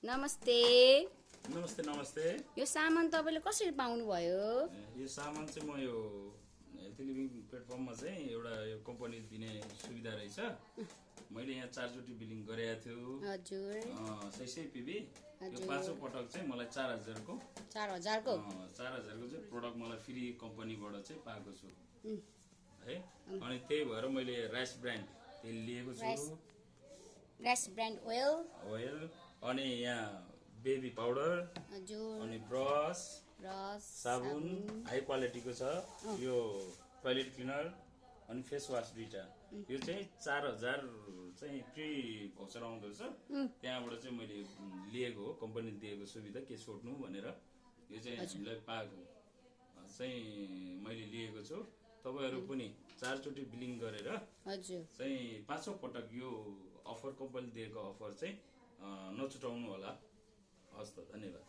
नमस्ते। नमस्ते नमस्ते। यो सामान तपाईँले कसरी पाउनुभयो? यो सामान चाहिँ म यो हेल्थ लिभिङ प्लेटफर्ममा चाहिँ एउटा यो कम्पनी दिने सुविधा रहेछ। मैले यहाँ 4 चोटि बिलिङ गरेको छु। हजुर। 600 पीबी। यो पाँचौं पटक चाहिँ मलाई 4000 को 4000 को 4000 को चाहिँ प्रोडक्ट मलाई फ्री कम्पनीबाट चाहिँ पाएको छु है। अनि त्यही भएर मैले राइस ब्रान्ड तेल लिएको छु। राइस ब्रान्ड ओयल अनि यहाँ बेबी पाउडर, हजुर, अनि ब्रस साबुन हाई क्वालिटीको छ। यो टोयलेट क्लिनर अनि फेस वास दुईटा। यो चाहिँ 4000 चाहिँ फ्री भोचर आउँदो रहेछ। त्यहाँबाट चाहिँ मैले लिएको हो, कम्पनीले दिएको सुविधा के छोड्नु भनेर। यो चाहिँ हामीलाई पाएको चाहिँ मैले लिएको छु। तपाईहरु पनि 4 चोटि बिलिङ गरेर हजुर चाहिँ पाँचौं पटक यो अफर कम्पनीले दिएको अफर चाहिँ नछुटाउनु होला। हस् त, धन्यवाद।